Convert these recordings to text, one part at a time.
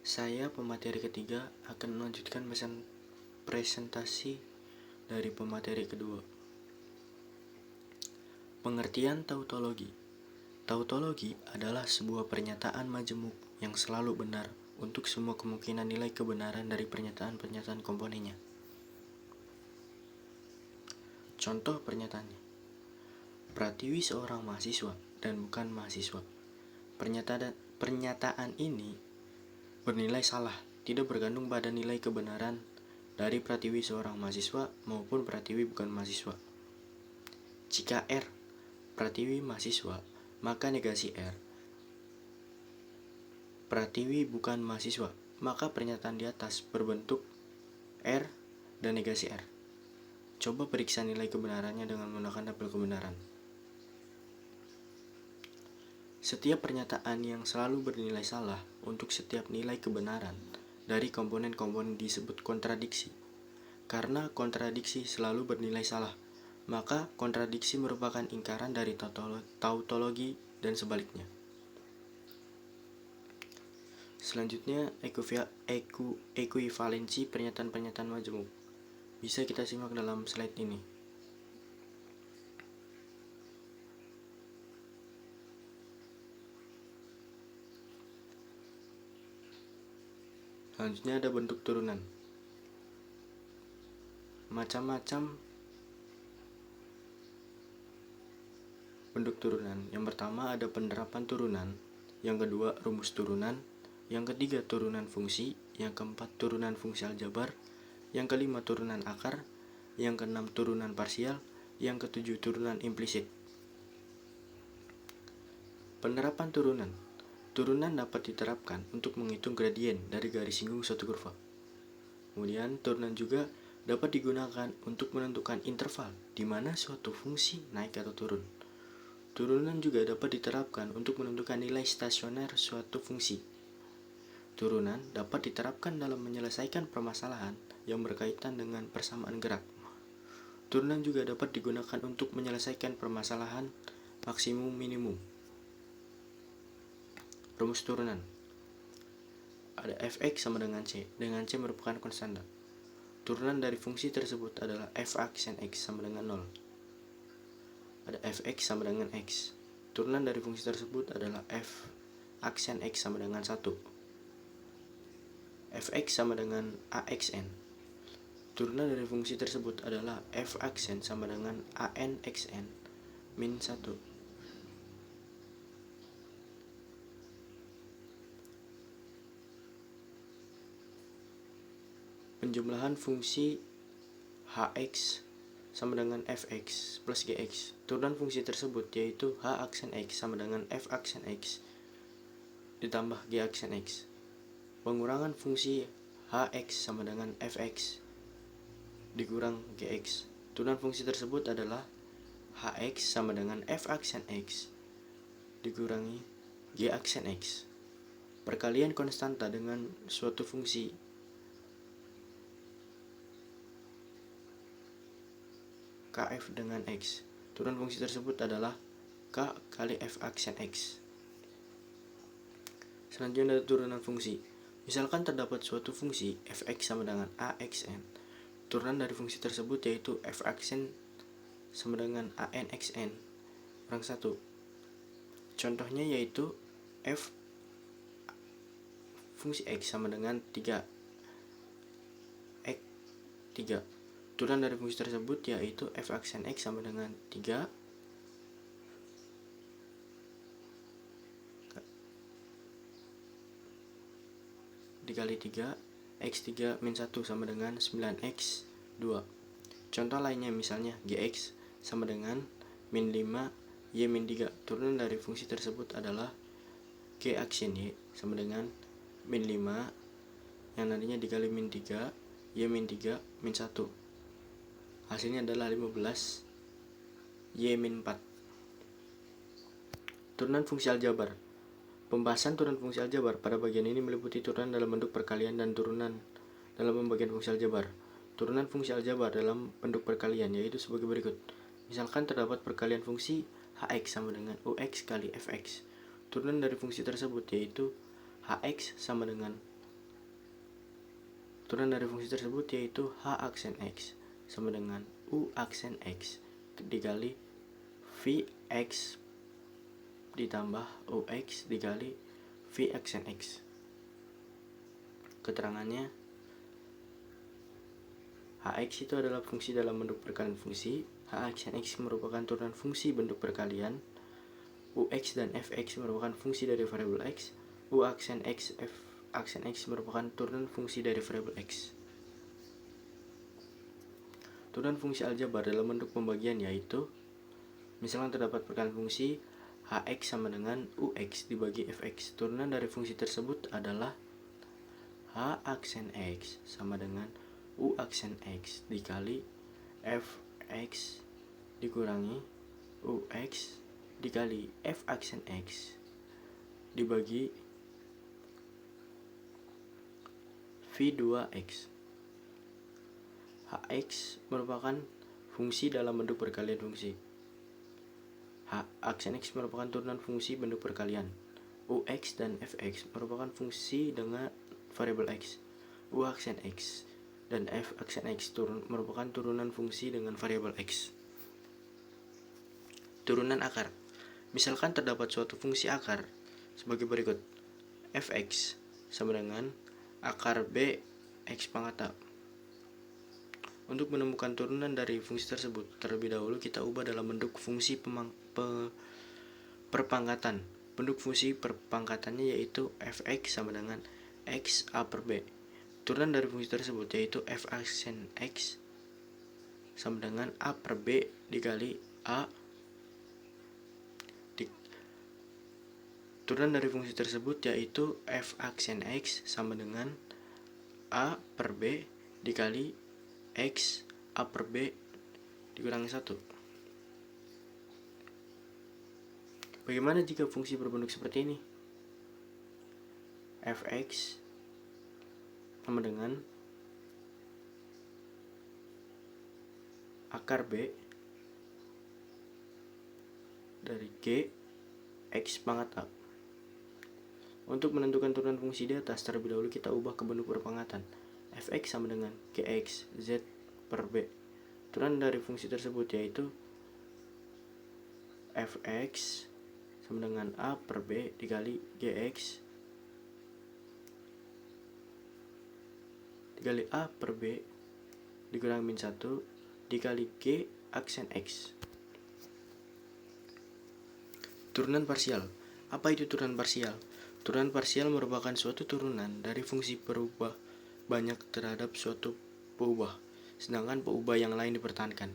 Saya pemateri ketiga akan melanjutkan presentasi dari pemateri kedua. Pengertian tautologi. Tautologi adalah sebuah pernyataan majemuk yang selalu benar untuk semua kemungkinan nilai kebenaran dari pernyataan-pernyataan komponennya. Contoh pernyataannya. Pratiwi seorang mahasiswa dan bukan mahasiswa. Pernyataan ini bernilai salah, tidak bergantung pada nilai kebenaran dari Pratiwi seorang mahasiswa maupun Pratiwi bukan mahasiswa. Jika R Pratiwi mahasiswa, maka negasi R Pratiwi bukan mahasiswa, maka pernyataan di atas berbentuk R dan negasi R. Coba periksa nilai kebenarannya dengan menggunakan tabel kebenaran. Setiap pernyataan yang selalu bernilai salah untuk setiap nilai kebenaran dari komponen-komponen disebut kontradiksi. Karena kontradiksi selalu bernilai salah, maka kontradiksi merupakan ingkaran dari tautologi dan sebaliknya. Selanjutnya, ekuivalensi pernyataan-pernyataan majemuk. Bisa kita simak dalam slide ini. Selanjutnya ada bentuk turunan. Macam-macam bentuk turunan. Yang pertama ada penerapan turunan, yang kedua rumus turunan, yang ketiga turunan fungsi, yang keempat turunan fungsi aljabar, yang kelima turunan akar, yang keenam turunan parsial, yang ketujuh turunan implisit. Penerapan turunan. Turunan dapat diterapkan untuk menghitung gradien dari garis singgung suatu kurva. Kemudian turunan juga dapat digunakan untuk menentukan interval di mana suatu fungsi naik atau turun. Turunan juga dapat diterapkan untuk menentukan nilai stasioner suatu fungsi. Turunan dapat diterapkan dalam menyelesaikan permasalahan yang berkaitan dengan persamaan gerak. Turunan juga dapat digunakan untuk menyelesaikan permasalahan maksimum-minimum. Rumus turunan. Ada fx sama dengan c merupakan konstanta. Turunan dari fungsi tersebut adalah f aksen x sama dengan 0. Ada fx sama dengan x. Turunan dari fungsi tersebut adalah f aksen x sama dengan 1. Fx sama dengan axn. Turunan dari fungsi tersebut adalah f aksen sama dengan anxn min 1. Penjumlahan fungsi hx sama dengan fx plus gx. Turunan fungsi tersebut yaitu h aksen x sama dengan f aksen x ditambah g aksen x. Pengurangan fungsi hx sama dengan fx dikurang gx. Turunan fungsi tersebut adalah hx sama dengan f aksen x dikurangi g aksen x. Perkalian konstanta dengan suatu fungsi kf dengan x. Turunan fungsi tersebut adalah k kali f aksen x. Selanjutnya ada turunan fungsi. Misalkan terdapat suatu fungsi fx sama dengan axn. Turunan dari fungsi tersebut yaitu f aksen sama dengan anxn kurang 1. Contohnya yaitu f fungsi x sama dengan 3 x 3. Turunan dari fungsi tersebut yaitu f aksen x sama dengan 3 dikali 3 x3 min 1 sama dengan 9x 2. Contoh lainnya misalnya gx sama dengan min 5 y min 3. Turunan dari fungsi tersebut adalah g aksen y sama dengan min 5 yang nantinya dikali min 3 y min 3 min 1. Hasilnya adalah 15 y min 4. Turunan fungsi aljabar. Pembahasan turunan fungsi aljabar pada bagian ini meliputi turunan dalam bentuk perkalian dan turunan dalam pembagian fungsi aljabar. Turunan fungsi aljabar dalam bentuk perkalian yaitu sebagai berikut. Misalkan terdapat perkalian fungsi hx sama dengan ux kali fx. Turunan dari fungsi tersebut yaitu hx sama dengan Turunan dari fungsi tersebut yaitu H aksen X sama dengan U aksen X dikali Vx ditambah Ux dikali V aksen X. Keterangannya, Hx itu adalah fungsi dalam bentuk perkalian fungsi, H aksen X merupakan turunan fungsi bentuk perkalian, Ux dan Fx merupakan fungsi dari variabel X, U aksen X, F aksen X merupakan turunan fungsi dari variabel X. Turunan fungsi aljabar dalam bentuk pembagian yaitu, misalnya terdapat perkalian fungsi Hx sama dengan Ux dibagi Fx. Turunan dari fungsi tersebut adalah H aksen X sama dengan U aksen X dikali Fx dikurangi Ux dikali F aksen X dibagi V2x. Hx merupakan fungsi dalam bentuk perkalian fungsi. H aksen X merupakan turunan fungsi bentuk perkalian. Ux dan Fx merupakan fungsi dengan variabel X. U aksen X dan F aksen X merupakan turunan fungsi dengan variabel X. Turunan akar. Misalkan terdapat suatu fungsi akar sebagai berikut. Fx sama dengan akar B X pangkat A. Untuk menemukan turunan dari fungsi tersebut, terlebih dahulu kita ubah dalam bentuk fungsi perpangkatan. Bentuk fungsi perpangkatannya yaitu Fx sama dengan X A per B. Turunan dari fungsi tersebut yaitu F aksen X sama dengan A per B dikali A. Turunan dari fungsi tersebut yaitu F aksen X sama dengan A per B dikali X A per B dikurangi 1. Bagaimana jika fungsi berbentuk seperti ini? Fx sama dengan akar B dari G X pangkat A. Untuk menentukan turunan fungsi di atas, terlebih dahulu kita ubah ke bentuk perpangkatan. Fx sama dengan Gx Z per B. Turunan dari fungsi tersebut yaitu Fx sama dengan A per B dikali Gx dikali A per B dikurangi min 1 dikali G aksen X. Turunan parsial. Apa itu turunan parsial? Turunan parsial merupakan suatu turunan dari fungsi berubah banyak terhadap suatu peubah, sedangkan peubah yang lain dipertahankan.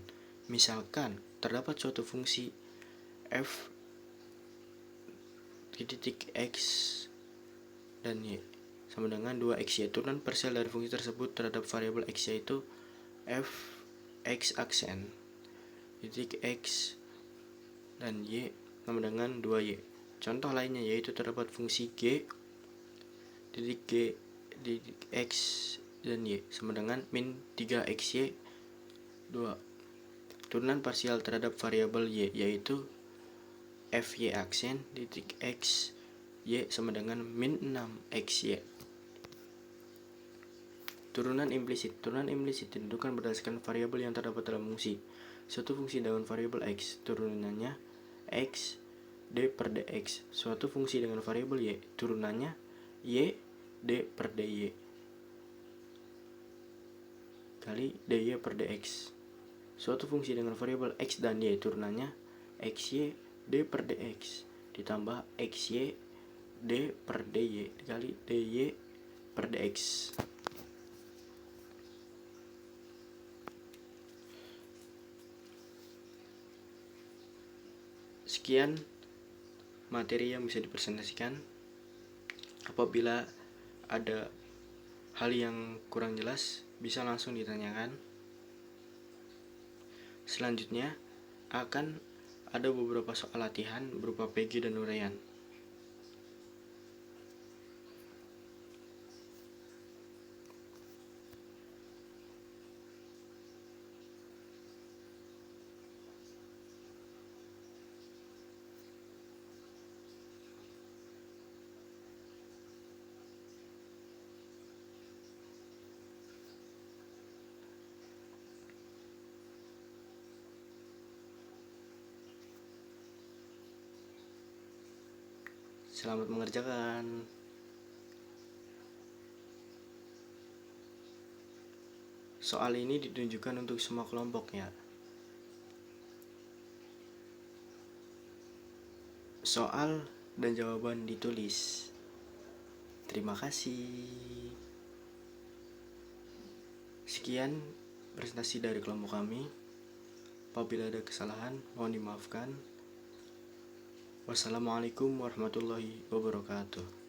Misalkan terdapat suatu fungsi f titik x dan y sama dengan 2xy. Turunan parsial dari fungsi tersebut terhadap variabel x yaitu f x aksen titik x dan y sama dengan 2y. Contoh lainnya yaitu terdapat fungsi g titik g titik x dan y sama dengan min 3xy 2. Turunan parsial terhadap variabel y yaitu fy aksen titik x y sama dengan min 6xy. Turunan implisit. Turunan implisit ditentukan berdasarkan variabel yang terdapat dalam fungsi. Suatu fungsi dengan variabel x, turunannya x d per dx. Suatu fungsi dengan variabel y, turunannya y d per dy kali dy per dx. Suatu fungsi dengan variabel x dan y, turunannya xy d per dx ditambah xy d per dy dikali dy per dx. Sekian materi yang bisa dipresentasikan. Apabila ada hal yang kurang jelas, bisa langsung ditanyakan. Selanjutnya akan ada beberapa soal latihan berupa PG dan uraian. Selamat mengerjakan. Soal ini ditunjukkan untuk semua kelompoknya. Soal dan jawaban ditulis. Terima kasih. Sekian presentasi dari kelompok kami. Apabila ada kesalahan, mohon dimaafkan. Wassalamualaikum warahmatullahi wabarakatuh.